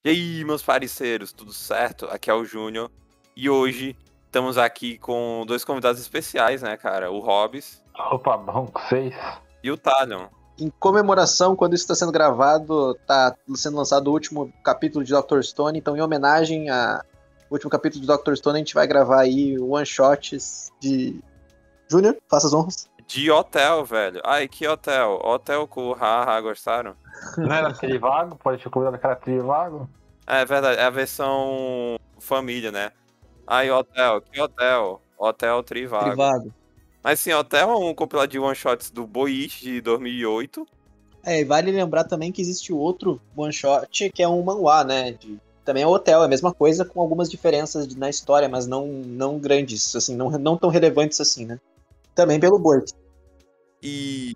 E aí, meus parceiros, tudo certo? Aqui é o Júnior. E hoje estamos aqui com dois convidados especiais, né, cara? O Hobbs Opa, bom com vocês? e o Talion. Em comemoração, quando isso está sendo gravado, está sendo lançado o último capítulo de Dr. Stone, então em homenagem ao último capítulo de Dr. Stone, a gente vai gravar aí one-shots de... Júnior, faça as honras. De hotel, velho. Ai, que hotel? Hotel com o Haha, gostaram? Não era Trivago? Pode ter cuidado daquela Trivago? É verdade, é a versão família, né? Ai, hotel, que hotel? Hotel Trivago. Privado. Mas sim, hotel é um compilado de one-shots do Boichi de 2008. E vale lembrar também que existe outro one-shot que é um manhwa, né? Também é hotel, é a mesma coisa, com algumas diferenças na história, mas não grandes, assim, não tão relevantes assim, né? Também pelo Boit. E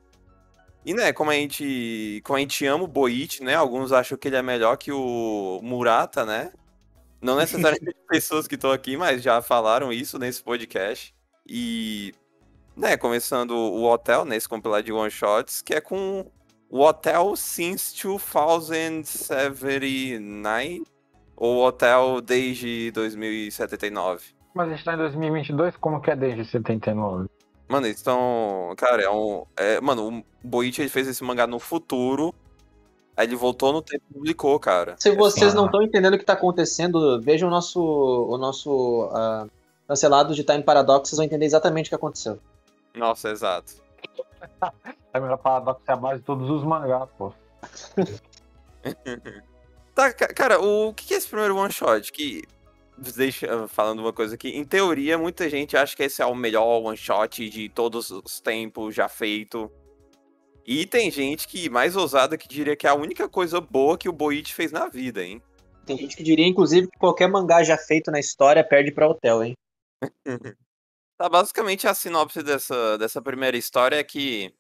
né, como a gente ama o Boichi, né? Alguns acham que ele é melhor que o Murata, né? Não necessariamente pessoas que estão aqui, mas já falaram isso nesse podcast. E, né, começando o Hotel, nesse compilado de one shots, que é com o Hotel Since 2079, ou Hotel desde 2079. Mas a gente tá em 2022, como que é desde 79? Mano, eles estão. Cara, mano, o Boichi ele fez esse mangá no futuro. Aí ele voltou no tempo e publicou, cara. Se vocês não estão entendendo o que está acontecendo, vejam o nosso cancelado de Time Paradox, vocês vão entender exatamente o que aconteceu. Nossa, exato. É melhor Paradox é a base de todos os mangás, pô. Tá, cara, o que é esse primeiro one shot? Que deixa falando uma coisa aqui. Em teoria, muita gente acha que esse é o melhor one shot de todos os tempos já feito. E tem gente que mais ousada que diria que é a única coisa boa que o Boichi fez na vida, hein? Tem gente que diria, inclusive, que qualquer mangá já feito na história perde pra Hotel, hein? Tá, basicamente a sinopse dessa primeira história é que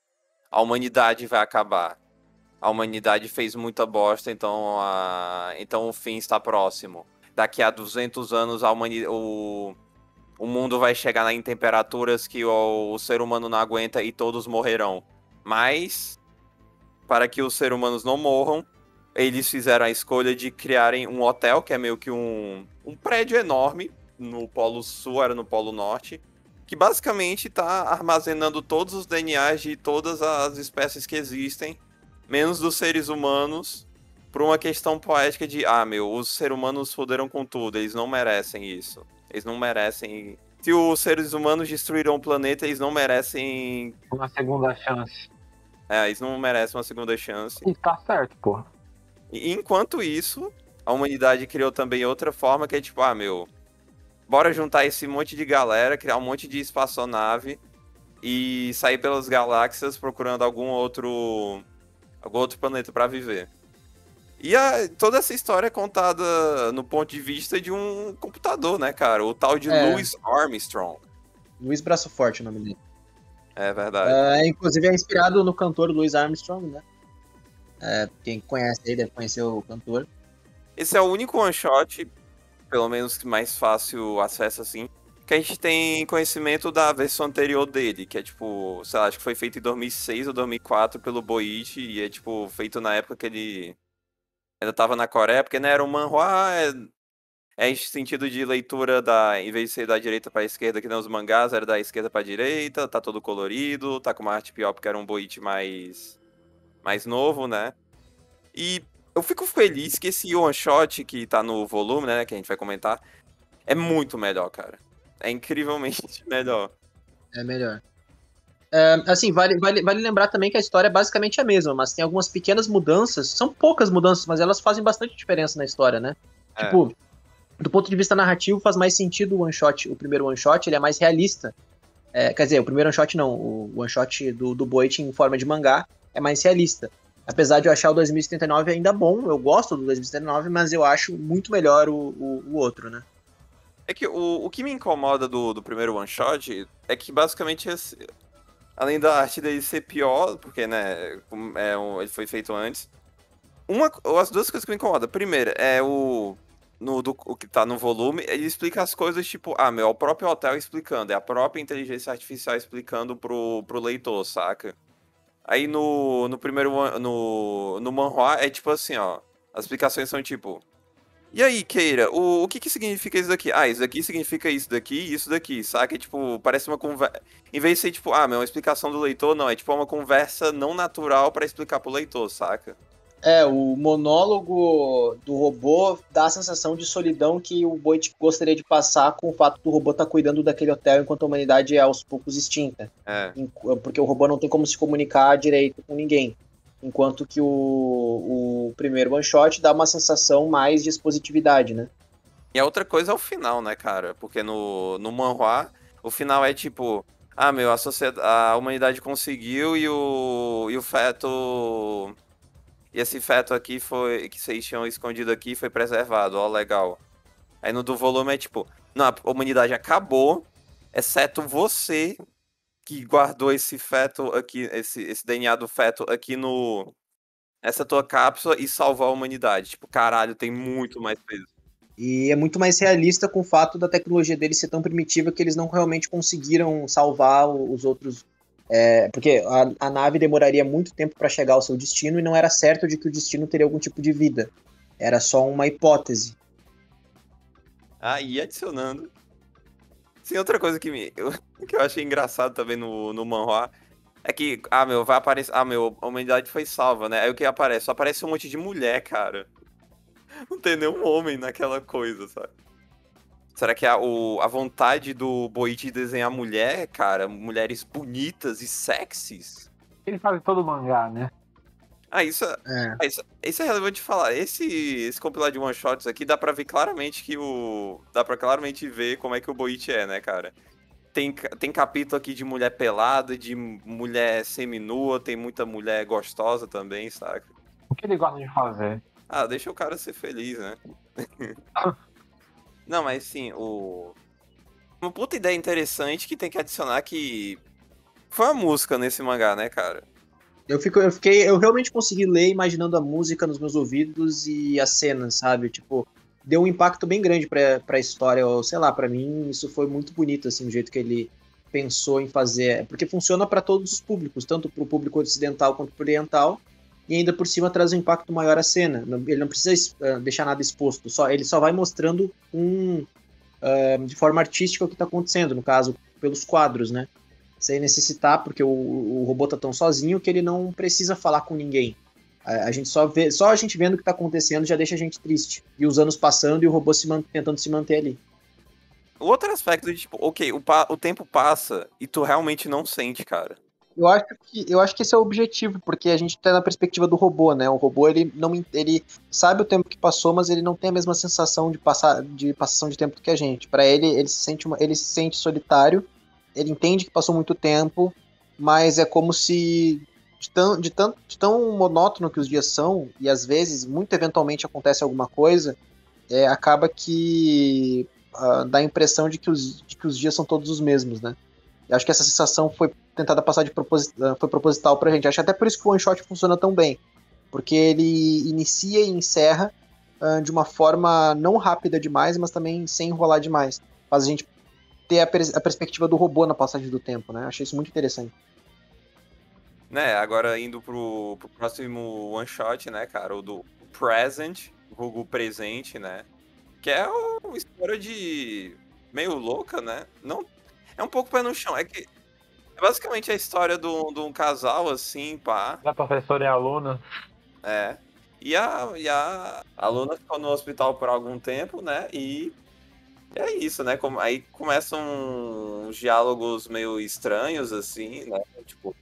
a humanidade vai acabar. A humanidade fez muita bosta, então o fim está próximo. Daqui a 200 anos o mundo vai chegar em temperaturas que o ser humano não aguenta e todos morrerão. Mas, para que os seres humanos não morram, eles fizeram a escolha de criarem um hotel, que é meio que um prédio enorme, no Polo Sul, era no Polo Norte, que basicamente está armazenando todos os DNAs de todas as espécies que existem, menos dos seres humanos, por uma questão poética de, os seres humanos foderam com tudo, eles não merecem isso. Eles não merecem... Se os seres humanos destruíram o planeta, eles não merecem... Uma segunda chance. eles não merecem uma segunda chance. E tá certo, pô. E enquanto isso, a humanidade criou também outra forma que é tipo, bora juntar esse monte de galera, criar um monte de espaçonave e sair pelas galáxias procurando algum outro planeta para viver. E toda essa história é contada no ponto de vista de um computador, né, cara? O tal de Louis Armstrong. Luiz Braço Forte, o nome dele. É verdade. Inclusive é inspirado no cantor Louis Armstrong, né? Quem conhece aí deve conhecer o cantor. Esse é o único one shot, pelo menos mais fácil acesso assim, que a gente tem conhecimento da versão anterior dele, que é tipo, sei lá, acho que foi feito em 2006 ou 2004 pelo Boichi, e é tipo, feito na época que ele ainda tava na Coreia, porque não era um manhwa, em sentido de leitura em vez de ser da direita pra esquerda, que nem os mangás, era da esquerda pra direita, tá todo colorido, tá com uma arte pior porque era um Boichi mais novo, né? E eu fico feliz que esse one shot que tá no volume, né, que a gente vai comentar, é muito melhor, cara. É incrivelmente melhor. É melhor. Assim, vale lembrar também que a história é basicamente a mesma, mas tem algumas pequenas mudanças, são poucas mudanças, mas elas fazem bastante diferença na história, né? Tipo, do ponto de vista narrativo, faz mais sentido o one shot, o primeiro one shot, ele é mais realista. Quer dizer, o primeiro one shot não, o one shot do Boichi em forma de mangá é mais realista. Apesar de eu achar o 2079 ainda bom, eu gosto do 2079, mas eu acho muito melhor o outro, né? É que o que me incomoda do primeiro one shot é que basicamente, além da arte dele ser pior, porque, né, ele foi feito antes, as duas coisas que me incomodam. Primeiro, é o que tá no volume, ele explica as coisas tipo, é o próprio hotel explicando, é a própria inteligência artificial explicando pro leitor, saca? Aí no primeiro, no manhwa é tipo assim, ó, as explicações são tipo, E aí, Keira, o que que significa isso daqui? Ah, isso daqui significa isso daqui e isso daqui, saca? E, tipo, parece uma conversa. Em vez de ser, tipo, uma explicação do leitor, não. É tipo uma conversa não natural pra explicar pro leitor, saca? O monólogo do robô dá a sensação de solidão que o Boit gostaria de passar com o fato do robô estar cuidando daquele hotel enquanto a humanidade é aos poucos extinta. É. Porque o robô não tem como se comunicar direito com ninguém. Enquanto que o primeiro one shot dá uma sensação mais de expositividade, né? E a outra coisa é o final, né, cara? Porque no manhwa, o final é tipo, a humanidade conseguiu e o feto. E esse feto aqui foi. Que vocês tinham escondido aqui foi preservado, ó, legal. Aí no do volume é tipo, não, a humanidade acabou, exceto você que guardou esse feto aqui, esse DNA do feto aqui no. Essa tua cápsula e salvou a humanidade. Tipo, caralho, tem muito mais peso. E é muito mais realista com o fato da tecnologia deles ser tão primitiva que eles não realmente conseguiram salvar os outros. Porque a nave demoraria muito tempo para chegar ao seu destino e não era certo de que o destino teria algum tipo de vida. Era só uma hipótese. Aí adicionando. Sim, outra coisa que eu achei engraçado também no manhwa é que, vai aparecer. A humanidade foi salva, né? Aí o que aparece? Só aparece um monte de mulher, cara. Não tem nenhum homem naquela coisa, sabe? Será que a vontade do Boichi de desenhar mulher, cara, mulheres bonitas e sexys? Ele faz todo mangá, né? Ah, isso é relevante de falar. Esse compilado de one-shots aqui dá pra ver claramente dá pra claramente ver como é que o Boichi é, né, cara? Tem capítulo aqui de mulher pelada, de mulher seminua, tem muita mulher gostosa também, saca? O que ele gosta de fazer? Ah, deixa o cara ser feliz, né? Não, mas sim, uma puta ideia interessante que tem que adicionar que foi a música nesse mangá, né, cara? Eu realmente consegui ler imaginando a música nos meus ouvidos e as cenas, sabe? Tipo, deu um impacto bem grande pra história, ou sei lá, pra mim isso foi muito bonito, assim, o jeito que ele pensou em fazer, porque funciona pra todos os públicos, tanto pro público ocidental quanto pro oriental, e ainda por cima traz um impacto maior à cena. Ele não precisa deixar nada exposto, ele só vai mostrando de forma artística o que tá acontecendo, no caso, pelos quadros, né? Sem necessitar, porque o robô tá tão sozinho que ele não precisa falar com ninguém. A gente só a gente vendo o que tá acontecendo já deixa a gente triste. E os anos passando e o robô tentando se manter ali. O outro aspecto de, tipo, ok, o tempo passa e tu realmente não sente, cara. Eu acho que esse é o objetivo, porque a gente tá na perspectiva do robô, né? O robô, ele sabe o tempo que passou, mas ele não tem a mesma sensação de passação de tempo que a gente. Para ele ele se sente solitário, ele entende que passou muito tempo, mas é como se de tão monótono que os dias são, e às vezes, muito eventualmente acontece alguma coisa, acaba que dá a impressão de que os dias são todos os mesmos, né? Eu acho que essa sensação foi tentada passar foi proposital pra gente. Acho até por isso que o One Shot funciona tão bem. Porque ele inicia e encerra de uma forma não rápida demais, mas também sem enrolar demais. Faz a gente ter a perspectiva do robô na passagem do tempo, né? Achei isso muito interessante. Né, agora indo pro próximo one shot, né, cara, o do Present, vulgo presente, né? Que é uma história de meio louca, né? Não, é um pouco pé no chão, é que é basicamente a história de um casal assim, pá. Da professora e aluna. É. E a aluna ficou no hospital por algum tempo, né? E é isso, né? Aí começam uns diálogos meio estranhos, assim, né? Tipo,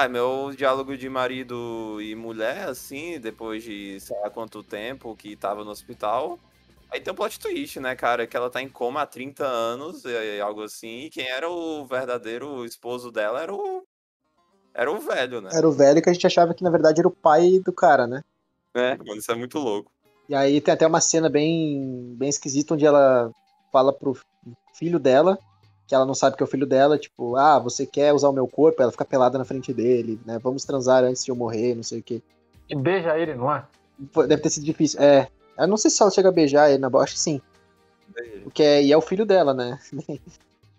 meu diálogo de marido e mulher, assim, depois de sei lá quanto tempo que tava no hospital. Aí tem um plot twist, né, cara? Que ela tá em coma há 30 anos, algo assim, e quem era o verdadeiro esposo dela era o velho, né? Era o velho que a gente achava que na verdade era o pai do cara, né? É, mano, isso é muito louco. E aí tem até uma cena bem, bem esquisita onde ela fala pro filho dela que ela não sabe que é o filho dela, tipo, você quer usar o meu corpo? Ela fica pelada na frente dele, né? Vamos transar antes de eu morrer, não sei o quê. E beija ele, não é? Deve ter sido difícil. Eu não sei se ela chega a beijar ele na boca, acho que sim. E é o filho dela, né?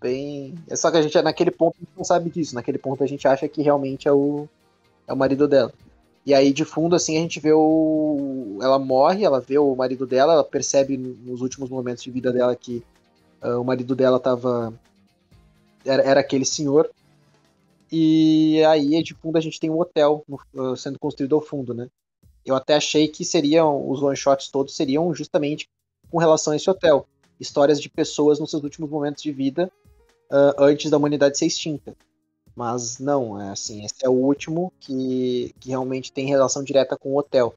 Bem. É só que a gente, naquele ponto, a gente não sabe disso. Naquele ponto a gente acha que realmente é o marido dela. E aí, de fundo, assim, a gente vê ela morre, ela vê o marido dela, ela percebe nos últimos momentos de vida dela que o marido dela era aquele senhor. E aí, de fundo, a gente tem um hotel sendo construído ao fundo, né? Eu até achei que os one-shots todos seriam justamente com relação a esse hotel. Histórias de pessoas nos seus últimos momentos de vida, antes da humanidade ser extinta. Mas não, é assim, esse é o último que realmente tem relação direta com o hotel.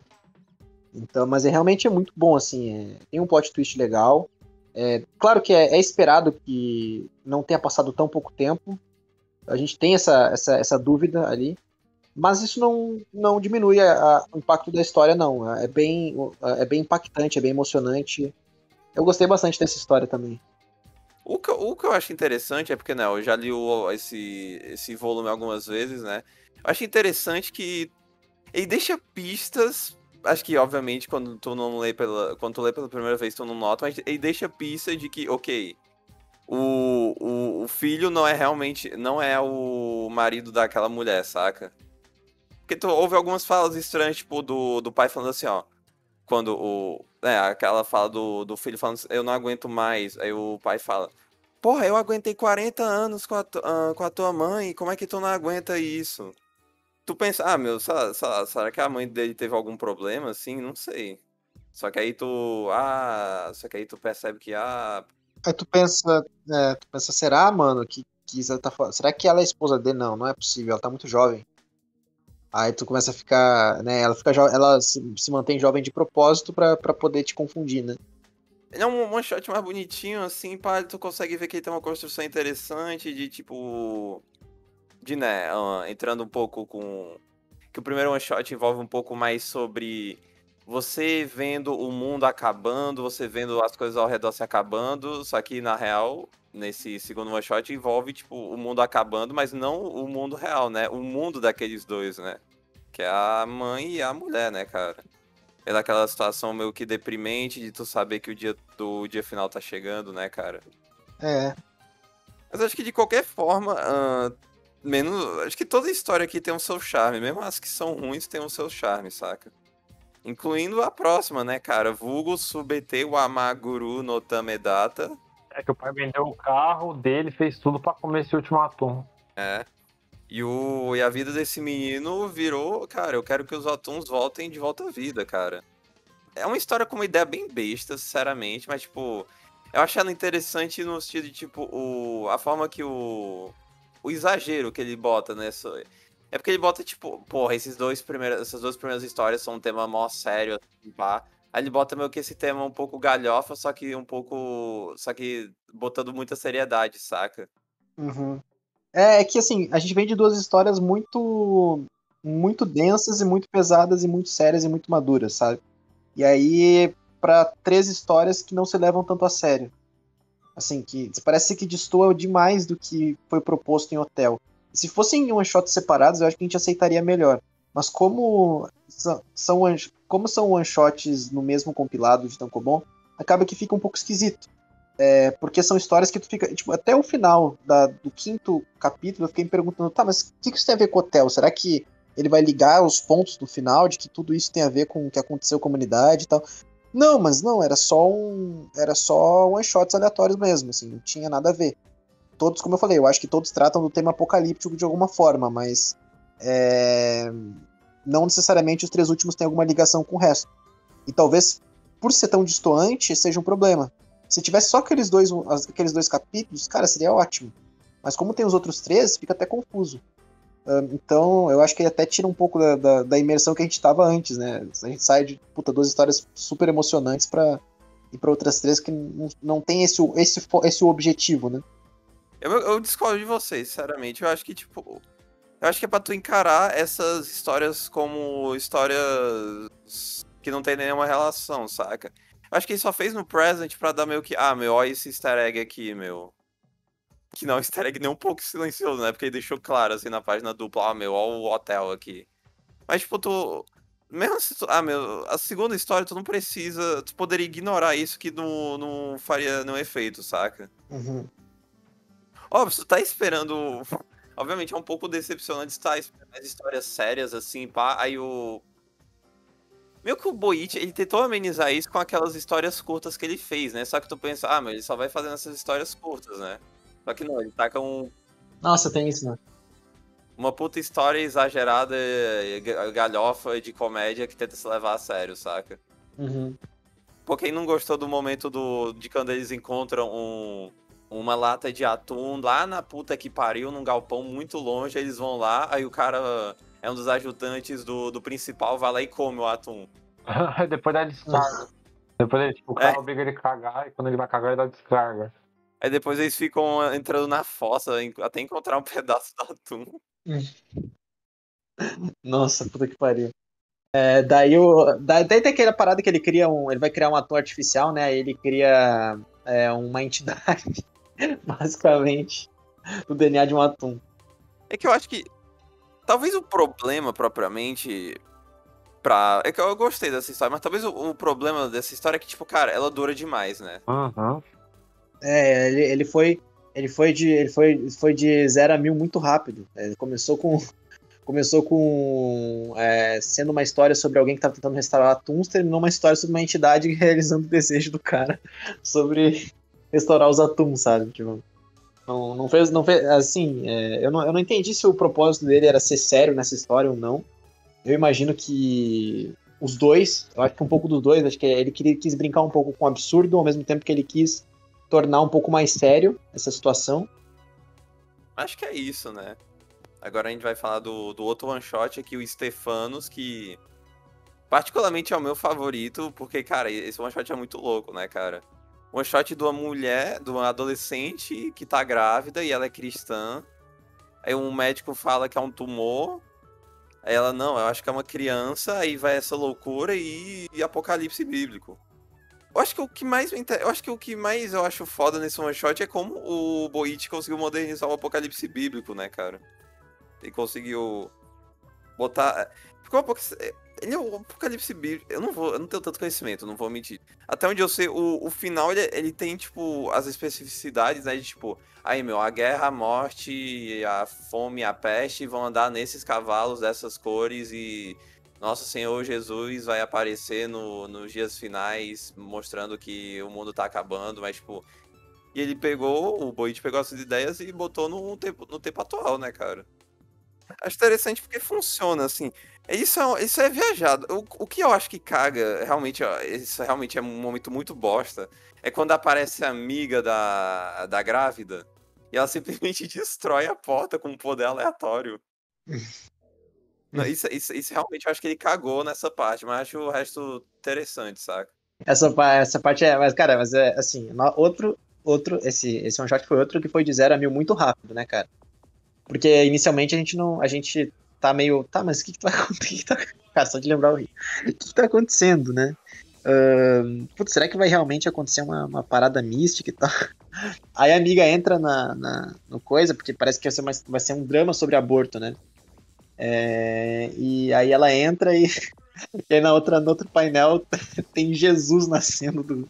Então, mas realmente é muito bom, assim, tem um plot twist legal. Claro que é esperado que não tenha passado tão pouco tempo. A gente tem essa dúvida ali, mas isso não diminui o impacto da história, não. É bem impactante, é bem emocionante. Eu gostei bastante dessa história também. O que eu acho interessante é porque, né, eu já li esse volume algumas vezes, né? Eu acho interessante que ele deixa pistas. Acho que, obviamente, quando tu lê pela primeira vez, tu não nota, mas ele deixa pistas de que, ok, o filho não é realmente. Não é o marido daquela mulher, saca? Porque tu ouve algumas falas estranhas, tipo, do pai falando assim, ó. Quando aquela fala do filho falando assim, eu não aguento mais. Aí o pai fala, porra, eu aguentei 40 anos com a tua mãe, como é que tu não aguenta isso? Tu pensa, meu, será que a mãe dele teve algum problema, assim? Não sei. Só que aí tu percebe que, Aí tu pensa, será, mano, que Isa tá falando? Será que ela é esposa dele? Não, não é possível, ela tá muito jovem. Aí tu começa a ficar, né, ela se mantém jovem de propósito pra poder te confundir, né? ele é um one shot mais bonitinho, assim, pá, tu consegue ver que ele tem uma construção interessante de, tipo, né, entrando um pouco com... Que o primeiro one shot envolve um pouco mais sobre você vendo o mundo acabando, você vendo as coisas ao redor se acabando, só que na real, nesse segundo one shot envolve tipo o mundo acabando, mas não o mundo real, né? O mundo daqueles dois, né? Que é a mãe e a mulher, né, cara? É daquela situação meio que deprimente de tu saber que o dia final tá chegando, né, cara? É, Mas acho que de qualquer forma, menos, acho que toda história aqui tem o seu charme, mesmo as que são ruins têm o seu charme, saca? Incluindo a próxima, né, cara? Vulgo Subete Wamaguru no Tamedata. É que o pai vendeu o carro dele, fez tudo pra comer esse último atum. É. E a vida desse menino virou, cara, eu quero que os atuns voltem de volta à vida, cara. É uma história com uma ideia bem besta, sinceramente, mas, tipo, eu achei ela interessante no sentido de, tipo, a forma que o exagero que ele bota nessa. É porque ele bota, tipo, porra, essas duas primeiras histórias são um tema mó sério, assim, pá. Aí ele bota meio que esse tema um pouco galhofa, só que um pouco. Só que botando muita seriedade, saca? uhum. É que assim, a gente vem de duas histórias muito densas e muito pesadas e muito sérias e muito maduras, sabe? E aí, pra três histórias que não se levam tanto a sério. Assim, que parece que destoa demais do que foi proposto em Hotel. Se fossem one-shots separados, eu acho que a gente aceitaria melhor. Mas como são one-shots no mesmo compilado de Tankobon, acaba que fica um pouco esquisito. Porque são histórias que tu fica. Tipo, até o final do quinto capítulo, eu fiquei me perguntando, tá, mas o que isso tem a ver com o Hotel? Será que ele vai ligar os pontos do final de que tudo isso tem a ver com o que aconteceu com a comunidade e tal? Não, mas não, era só one shots aleatórios mesmo, assim, não tinha nada a ver. Todos, como eu falei, eu acho que todos tratam do tema apocalíptico de alguma forma, mas não necessariamente os três últimos têm alguma ligação com o resto. E talvez, por ser tão distoante, seja um problema. Se tivesse só aqueles dois capítulos, cara, seria ótimo. Mas como tem os outros três, fica até confuso. Então, eu acho que ele até tira um pouco da imersão que a gente estava antes, né? A gente sai de duas histórias super emocionantes para ir para outras três que não tem esse objetivo, né? Eu discordo de vocês, sinceramente. Eu acho que, tipo. Eu acho que é pra tu encarar essas histórias como histórias que não tem nenhuma relação, saca? Eu acho que ele só fez no present pra dar meio que. Meu, olha esse easter egg aqui, meu. Que não é um easter egg nem um pouco silencioso, né? Porque ele deixou claro, assim, na página dupla, meu, olha o hotel aqui. Mas, tipo, tu. Mesmo se tu. Meu, a segunda história, tu não precisa. Tu poderia ignorar isso que não faria nenhum efeito, saca? Uhum. Óbvio, se tu tá esperando. Obviamente é um pouco decepcionante estar esperando mais histórias sérias, assim, pá. Aí o. Meio que o Boichi, ele tentou amenizar isso com aquelas histórias curtas que ele fez, né? Só que tu pensa, mas ele só vai fazendo essas histórias curtas, né? Só que não, ele taca Nossa, tem isso, né? uma puta história exagerada, galhofa de comédia que tenta se levar a sério, saca? Uhum. Pô, quem não gostou do momento de quando eles encontram uma lata de atum lá na puta que pariu, num galpão muito longe, eles vão lá, aí o cara é um dos ajudantes do principal, vai lá e come o atum. Depois dá descarga. Depois o É. cara obriga ele a cagar, e quando ele vai cagar, ele dá descarga. Aí depois eles ficam entrando na fossa até encontrar um pedaço do atum. Nossa, puta que pariu. Daí tem aquela parada que ele cria ele vai criar um ator artificial, né? Aí ele cria uma entidade, basicamente, do DNA de um atum. É que eu acho que talvez o problema propriamente é que eu gostei dessa história, mas talvez o problema dessa história é que, tipo, cara, ela dura demais, né? Uhum. Ele foi de 0 a 1000 muito rápido. Ele começou com sendo uma história sobre alguém que estava tentando restaurar atuns, terminou uma história sobre uma entidade realizando o desejo do cara sobre restaurar os atuns, sabe? Tipo, não fez, assim, eu não entendi se o propósito dele era ser sério nessa história ou não. Eu imagino que os dois, eu acho que um pouco dos dois, acho que ele quis brincar um pouco com o absurdo, ao mesmo tempo que ele quis tornar um pouco mais sério essa situação. Acho que é isso, né? Agora a gente vai falar do outro one shot aqui, o Stefanos, que particularmente é o meu favorito, porque, cara, esse one shot é muito louco, né, cara? One shot de uma mulher, de uma adolescente que tá grávida e ela é cristã. Aí um médico fala que é um tumor. Aí ela, não, eu acho que é uma criança, aí vai essa loucura e apocalipse bíblico. Eu acho que o que mais eu acho foda nesse one shot é como o Boichi conseguiu modernizar o apocalipse bíblico, né, cara? Ele conseguiu botar. Porque ele é o apocalipse bíblico. Eu não tenho tanto conhecimento, não vou mentir. Até onde eu sei, o final ele tem, tipo, as especificidades, né? De tipo, aí, a guerra, a morte, a fome, a peste vão andar nesses cavalos dessas cores e nosso Senhor Jesus vai aparecer nos dias finais, mostrando que o mundo tá acabando, mas, tipo. E o Boichi pegou essas ideias e botou no tempo atual, né, cara? Acho interessante porque funciona, assim. Isso é viajado. O que eu acho que caga, realmente, ó, isso realmente é um momento muito bosta, é quando aparece a amiga da grávida e ela simplesmente destrói a porta com um poder aleatório. Não, isso realmente eu acho que ele cagou nessa parte, mas acho o resto interessante, saca? Essa parte mas cara, assim, esse one shot foi outro que foi de 0 a 1000 muito rápido, né, cara? Porque inicialmente a gente tá meio, tá, mas o que vai acontecer? Cara, só de lembrar o que tá acontecendo, né? Putz, será que vai realmente acontecer uma parada mística e tal? Aí a amiga entra no coisa, porque parece que vai ser um drama sobre aborto, né? E aí ela entra e aí no outro painel tem Jesus nascendo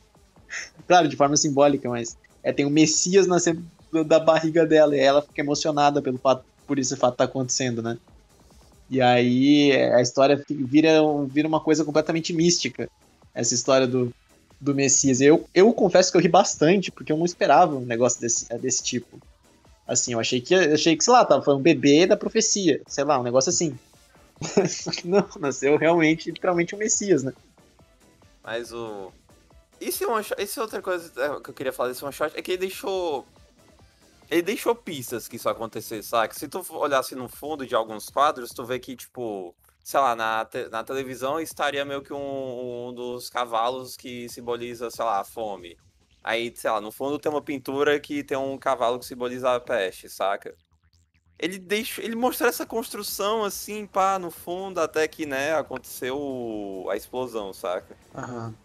claro, de forma simbólica, mas tem o Messias nascendo da barriga dela, e ela fica emocionada por esse fato estar acontecendo, né? E aí a história vira uma coisa completamente mística, essa história do Messias. Eu confesso que eu ri bastante, porque eu não esperava um negócio desse tipo. Assim, eu achei que, sei lá, foi um bebê da profecia, sei lá, um negócio assim. Só que não, nasceu realmente, literalmente um Messias, né? Mas Isso é outra coisa que eu queria falar desse one shot, é que ele deixou pistas que isso acontecesse, sabe? Se tu olhasse no fundo de alguns quadros, tu vê que, tipo, sei lá, na televisão estaria meio que um dos cavalos que simboliza, sei lá, a fome. Aí, sei lá, no fundo tem uma pintura que tem um cavalo que simboliza a peste, saca? Ele mostrou essa construção assim, pá, no fundo, até que, né, aconteceu a explosão, saca? Aham.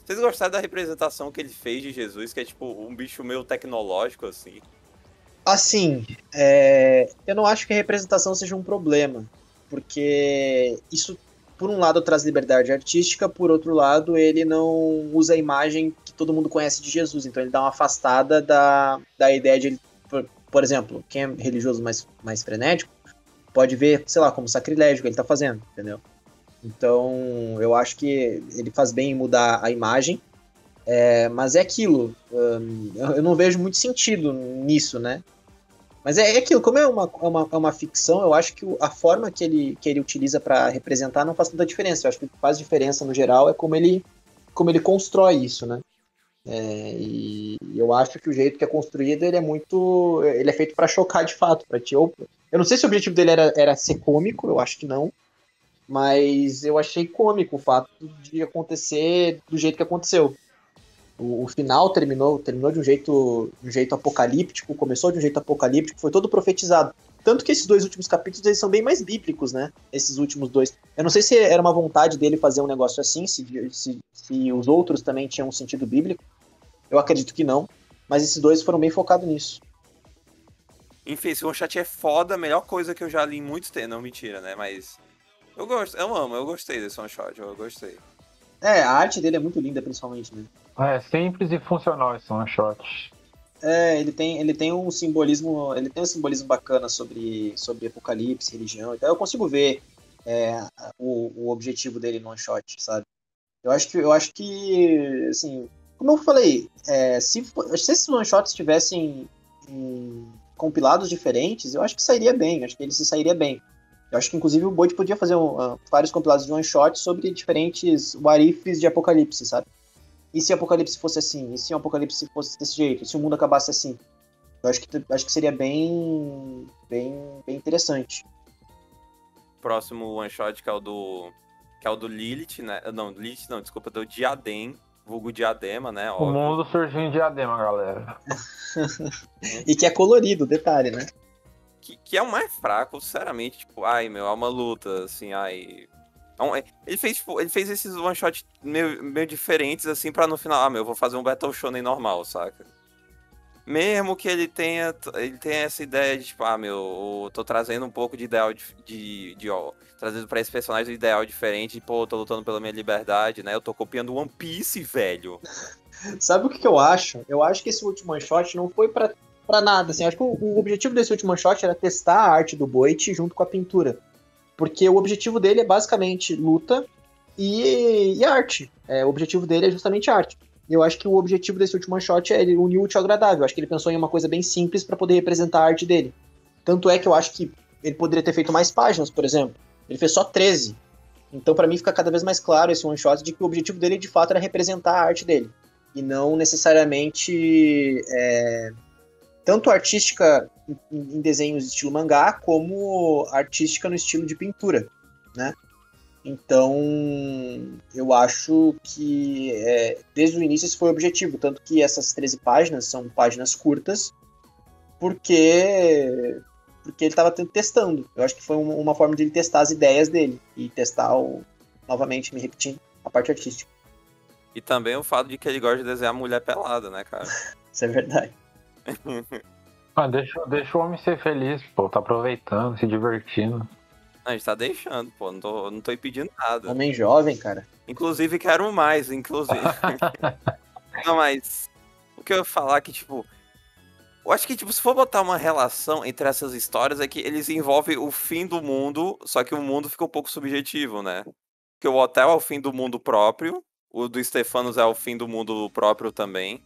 Vocês gostaram da representação que ele fez de Jesus, que é tipo um bicho meio tecnológico, assim? Assim, eu não acho que a representação seja um problema, porque isso, por um lado, traz liberdade artística, por outro lado, ele não usa a imagem que todo mundo conhece de Jesus, então ele dá uma afastada da ideia de ele, por exemplo, quem é religioso mais frenético, pode ver, sei lá, como sacrilégio que ele tá fazendo, entendeu? Então, eu acho que ele faz bem em mudar a imagem, mas é aquilo, eu não vejo muito sentido nisso, né? Mas é aquilo, como é uma ficção, eu acho que a forma que ele utiliza para representar não faz tanta diferença. Eu acho que o que faz diferença no geral é como ele constrói isso, né? E eu acho que o jeito que é construído, ele é feito para chocar de fato, para ti. Eu não sei se o objetivo dele era ser cômico, eu acho que não, mas eu achei cômico o fato de acontecer do jeito que aconteceu. O final terminou de um jeito apocalíptico, começou de um jeito apocalíptico, foi todo profetizado. Tanto que esses 2 últimos capítulos eles são bem mais bíblicos, né? Esses últimos 2. Eu não sei se era uma vontade dele fazer um negócio assim, se os outros também tinham um sentido bíblico. Eu acredito que não, mas esses 2 foram bem focados nisso. Enfim, esse one shot é foda, a melhor coisa que eu já li em muito tempo. Não, mentira, né? Mas eu gostei desse one shot, eu gostei. A arte dele é muito linda, principalmente, né? É simples e funcional esse one shot. Ele tem um simbolismo bacana sobre apocalipse, religião. Então eu consigo ver o objetivo dele no one shot, sabe? Eu acho que assim, como eu falei, se esses one shots tivessem compilados diferentes, eu acho que sairia bem. Acho que ele se sairia bem. Eu acho que inclusive o Boit podia fazer vários compilados de one shot sobre diferentes what ifs de apocalipse, sabe? E se o apocalipse fosse assim? E se o apocalipse fosse desse jeito? E se o mundo acabasse assim? Eu acho que seria bem interessante. Próximo one shot que é o do Lilith, né? Não, Lilith não, desculpa, do Diadem, vulgo Diadema, né? O mundo surgiu em Diadema, galera. E que é colorido, detalhe, né? Que é o mais fraco, sinceramente, tipo, é uma luta, assim, Ele fez esses one shot meio diferentes, assim, pra no final, eu vou fazer um Battle Shonen normal, saca? Mesmo que ele tenha essa ideia de, tipo, eu tô trazendo um pouco de ideal trazendo pra esse personagem um ideal diferente, pô, tô lutando pela minha liberdade, né? Eu tô copiando One Piece, velho. Sabe o que eu acho? Eu acho que esse último one shot não foi pra nada, assim. Eu acho que o objetivo desse último one shot era testar a arte do Boit junto com a pintura. Porque o objetivo dele é basicamente luta e arte. O objetivo dele é justamente arte. Eu acho que o objetivo desse último one shot é ele unir o útil ao agradável. Eu acho que ele pensou em uma coisa bem simples para poder representar a arte dele. Tanto é que eu acho que ele poderia ter feito mais páginas, por exemplo. Ele fez só 13. Então, para mim, fica cada vez mais claro esse one shot de que o objetivo dele, de fato, era representar a arte dele. E não necessariamente tanto artística em desenhos estilo mangá, como artística no estilo de pintura, né? Então, eu acho que desde o início esse foi o objetivo, tanto que essas 13 páginas são páginas curtas, porque ele estava testando. Eu acho que foi uma forma de ele testar as ideias dele, e testar, novamente, me repetindo, a parte artística. E também o fato de que ele gosta de desenhar mulher pelada, né, cara? Isso é verdade. Deixa o homem ser feliz, pô, tá aproveitando, se divertindo. A gente tá deixando, pô, não tô impedindo nada. Homem jovem, cara. Inclusive, quero mais, inclusive. Não, mas o que eu ia falar é que, tipo, eu acho que, tipo, se for botar uma relação entre essas histórias, é que eles envolvem o fim do mundo, só que o mundo fica um pouco subjetivo, né? Porque o hotel é o fim do mundo próprio, o do Stefanos é o fim do mundo próprio também.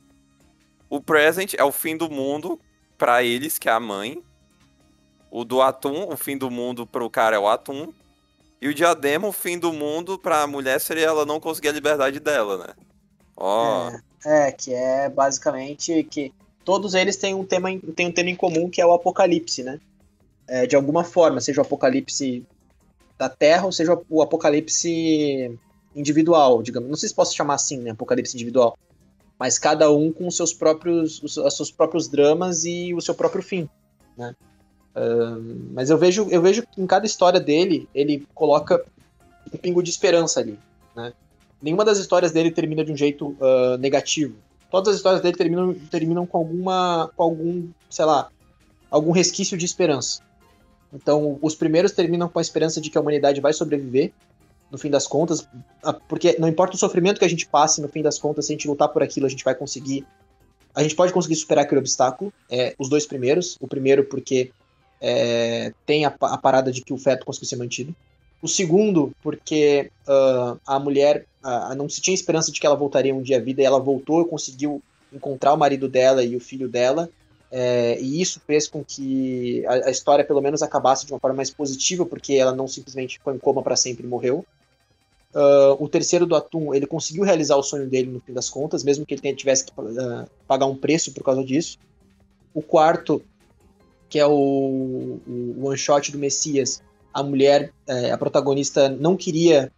O Present é o fim do mundo pra eles, que é a mãe. O do Atum, o fim do mundo pro cara é o Atum. E o Diadema, o fim do mundo pra mulher seria ela não conseguir a liberdade dela, né? Que é basicamente que todos eles têm um tema em comum, que é o apocalipse, né? De alguma forma, seja o apocalipse da Terra ou seja o apocalipse individual, digamos. Não sei se posso chamar assim, né? Apocalipse individual. Mas cada um com os seus próprios dramas e o seu próprio fim, né? Mas eu vejo que em cada história dele, ele coloca um pingo de esperança ali, né? Nenhuma das histórias dele termina de um jeito negativo. Todas as histórias dele terminam com algum, sei lá, algum resquício de esperança. Então, os primeiros terminam com a esperança de que a humanidade vai sobreviver, no fim das contas, porque não importa o sofrimento que a gente passe, no fim das contas, se a gente lutar por aquilo, a gente pode conseguir superar aquele obstáculo. Os 2 primeiros. O primeiro porque tem a parada de que o feto conseguiu ser mantido. O segundo, porque a mulher não se tinha esperança de que ela voltaria um dia à vida, e ela voltou e conseguiu encontrar o marido dela e o filho dela, e isso fez com que a história pelo menos acabasse de uma forma mais positiva, porque ela não simplesmente ficou em coma para sempre e morreu. O terceiro do Atum, ele conseguiu realizar o sonho dele no fim das contas, mesmo que ele tivesse que pagar um preço por causa disso. O quarto, que é o one shot do Messias, a mulher, a protagonista, não queria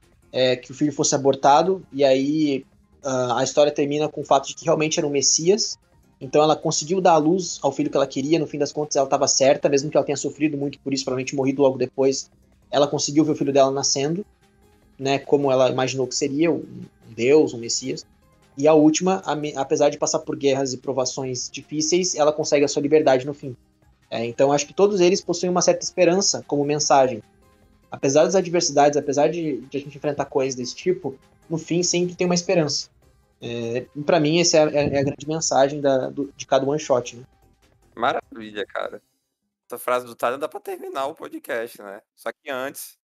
que o filho fosse abortado, e aí a história termina com o fato de que realmente era um Messias. Então ela conseguiu dar à luz ao filho que ela queria, no fim das contas ela estava certa, mesmo que ela tenha sofrido muito por isso, provavelmente morrido logo depois, ela conseguiu ver o filho dela nascendo, né, como ela imaginou que seria, um deus, um Messias. E a última, apesar de passar por guerras e provações difíceis, ela consegue a sua liberdade no fim. Então acho que todos eles possuem uma certa esperança como mensagem. Apesar das adversidades, apesar de a gente enfrentar coisas desse tipo, no fim sempre tem uma esperança. Para mim, essa é a grande mensagem de cada one shot, né? Maravilha, cara. Essa frase do Tyler dá pra terminar o podcast, né? Só que antes.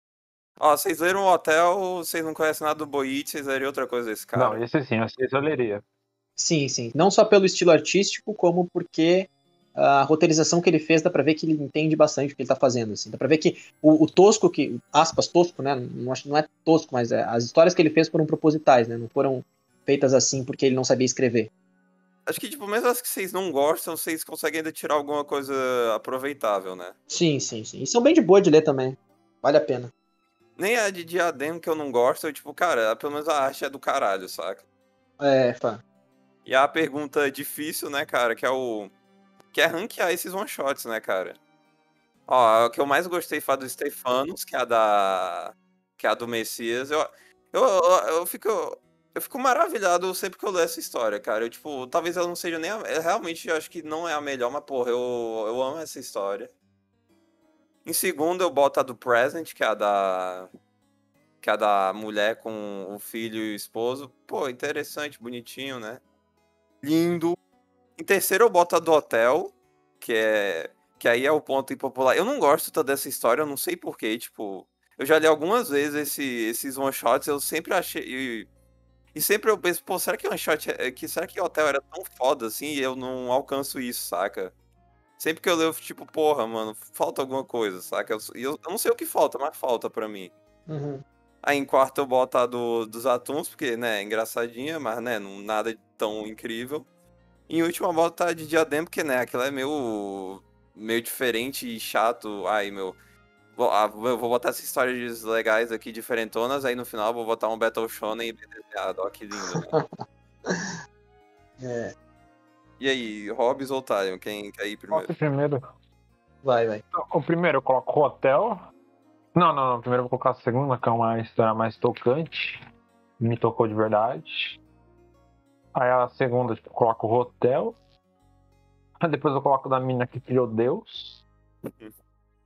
Ó, vocês leram o Hotel, vocês não conhecem nada do Boit, vocês leriam outra coisa desse cara? Não, esse sim, esse eu leria. Sim, sim. Não só pelo estilo artístico, como porque a roteirização que ele fez, dá pra ver que ele entende bastante o que ele tá fazendo, assim. Dá pra ver que o tosco, aspas, tosco, né? Não é tosco, mas as histórias que ele fez foram propositais, né? Não foram feitas assim porque ele não sabia escrever. Acho que, tipo, mesmo as que vocês não gostam, vocês conseguem ainda tirar alguma coisa aproveitável, né? Sim, sim, sim. E são bem de boa de ler também. Vale a pena. Nem a de Diadema, que eu não gosto, eu, tipo, cara, pelo menos a arte é do caralho, saca? Fã. E a pergunta difícil, né, cara, que é ranquear esses one-shots, né, cara? Ó, o que eu mais gostei foi a do Stefanos, que é a do Messias. Eu fico maravilhado sempre que eu leio essa história, cara. Eu, tipo, talvez ela não seja nem realmente, eu acho que não é a melhor, mas, porra, eu amo essa história. Em segundo, eu boto a do Present, que é a da mulher com o filho e o esposo. Pô, interessante, bonitinho, né? Lindo. Em terceiro, eu boto a do Hotel, que aí é o ponto impopular. Eu não gosto tanto dessa história, eu não sei porquê, tipo... Eu já li algumas vezes esses one-shots, eu sempre achei... E sempre eu penso, pô, será que one-shot... será que o Hotel era tão foda assim e eu não alcanço isso, saca? Sempre que eu leio, tipo, porra, mano, falta alguma coisa, saca? Eu não sei o que falta, mas falta pra mim. Uhum. Aí em quarto eu boto a dos Atuns, porque, né, é engraçadinha, mas, né, nada tão incrível. Em último eu boto a de Diadema, porque, né, aquilo é meio diferente e chato. Ai, meu... eu vou botar essas histórias legais aqui, diferentonas, aí no final eu vou botar um Battle Shonen e BDSA. Ó, que lindo, né? E aí, Hobbes ou Talion? Quem quer ir primeiro? Posso ir primeiro? Vai. O primeiro eu coloco o Hotel. Não. Primeiro eu vou colocar a segunda, que é uma história mais tocante. Me tocou de verdade. Aí a segunda, tipo, eu coloco o Hotel. Aí depois eu coloco da mina que criou Deus.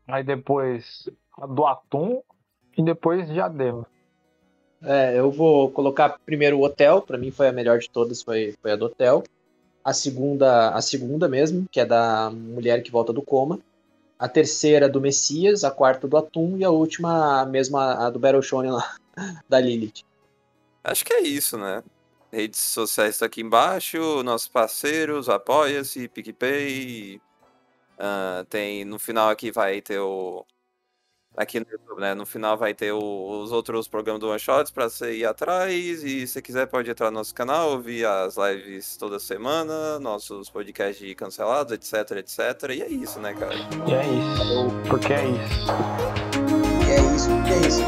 Aí depois a do Atum. E depois Diadema. Eu vou colocar primeiro o Hotel, pra mim foi a melhor de todas, foi a do Hotel. A segunda mesmo, que é da mulher que volta do coma. A terceira do Messias, a quarta do Atum e a última mesmo a do Battle Shonen lá, da Lilith. Acho que é isso, né? Redes sociais estão aqui embaixo, nossos parceiros, Apoia-se, PicPay. Tem, no final aqui vai ter aqui no YouTube, né? No final vai ter os outros programas do One Shots pra você ir atrás. E se quiser pode entrar no nosso canal, ouvir as lives toda semana, nossos podcasts cancelados, etc, etc. E é isso, né, cara? E é isso. Porque é isso. É isso, é isso.